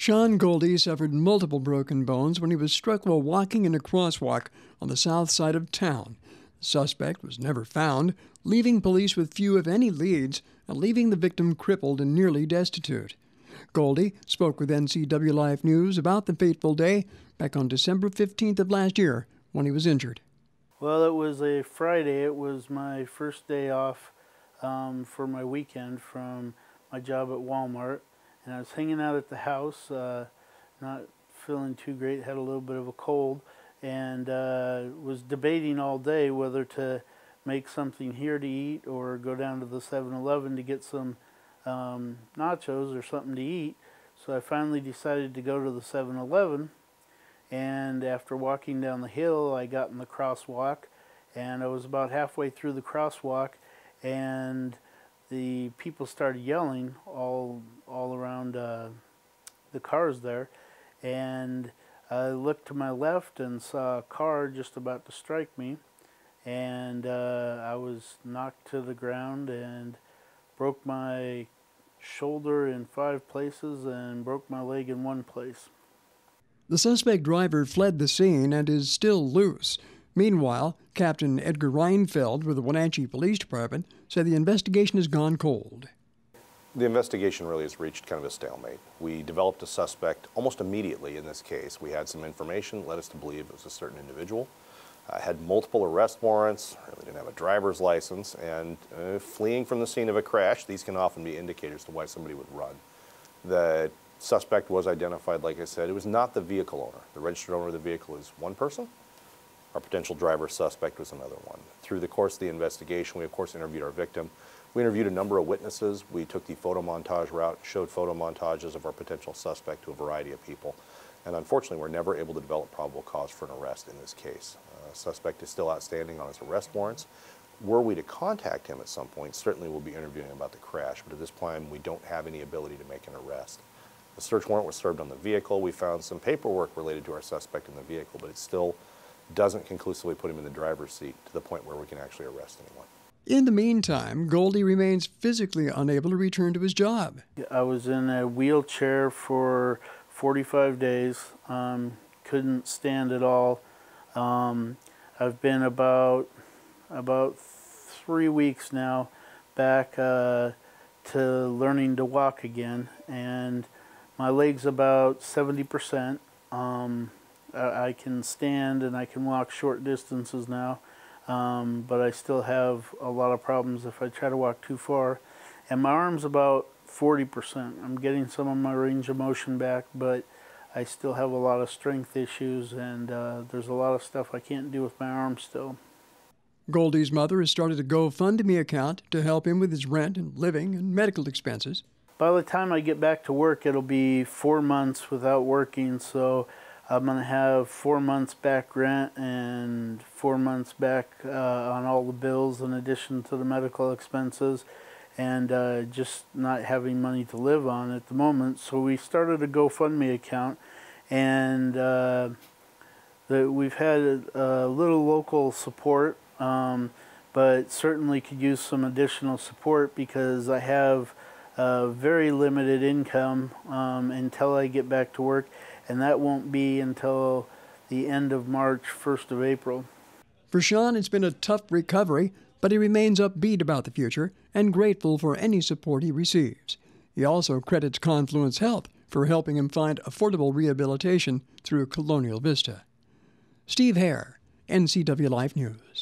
Sean Goldie suffered multiple broken bones when he was struck while walking in a crosswalk on the south side of town. The suspect was never found, leaving police with few, if any, leads and leaving the victim crippled and nearly destitute. Goldie spoke with NCW Life News about the fateful day back on December 15th of last year when he was injured. Well, it was a Friday. It was my first day off for my weekend from my job at Walmart. And I was hanging out at the house, not feeling too great, had a little bit of a cold, and was debating all day whether to make something here to eat or go down to the 7-Eleven to get some nachos or something to eat. So I finally decided to go to the 7-Eleven, and after walking down the hill, I got in the crosswalk, and I was about halfway through the crosswalk, and the people started yelling all around the cars there, and I looked to my left and saw a car just about to strike me, and I was knocked to the ground and broke my shoulder in 5 places and broke my leg in 1 place. The suspect driver fled the scene and is still loose. Meanwhile, Captain Edgar Reinfeld with the Wenatchee Police Department said the investigation has gone cold. The investigation really has reached kind of a stalemate. We developed a suspect almost immediately in this case. We had some information that led us to believe it was a certain individual. Had multiple arrest warrants, really didn't have a driver's license, and fleeing from the scene of a crash, these can often be indicators to why somebody would run. The suspect was identified, like I said. It was not the vehicle owner. The registered owner of the vehicle is one person. Our potential driver suspect was another one. Through the course of the investigation, we of course interviewed our victim. We interviewed a number of witnesses. We took the photo montage route, showed photo montages of our potential suspect to a variety of people. And unfortunately, we're never able to develop probable cause for an arrest in this case. Suspect is still outstanding on his arrest warrants. Were we to contact him at some point, certainly we'll be interviewing about the crash, but at this time we don't have any ability to make an arrest. The search warrant was served on the vehicle. We found some paperwork related to our suspect in the vehicle, but it still doesn't conclusively put him in the driver's seat to the point where we can actually arrest anyone. In the meantime, Goldie remains physically unable to return to his job. I was in a wheelchair for 45 days, couldn't stand at all. I've been about 3 weeks now back to learning to walk again, and my leg's about 70%. I can stand and I can walk short distances now, but I still have a lot of problems if I try to walk too far. And my arm's about 40%. I'm getting some of my range of motion back, but I still have a lot of strength issues, and there's a lot of stuff I can't do with my arms still. Goldie's mother has started a GoFundMe account to help him with his rent and living and medical expenses. By the time I get back to work, it'll be 4 months without working, so I'm going to have 4 months back rent and 4 months back on all the bills in addition to the medical expenses, and just not having money to live on at the moment. So we started a GoFundMe account, and we've had a little local support, but certainly could use some additional support because I have very limited income until I get back to work, and that won't be until the end of March, 1st of April. For Sean, it's been a tough recovery, but he remains upbeat about the future and grateful for any support he receives. He also credits Confluence Health for helping him find affordable rehabilitation through Colonial Vista. Steve Hare, NCW Life News.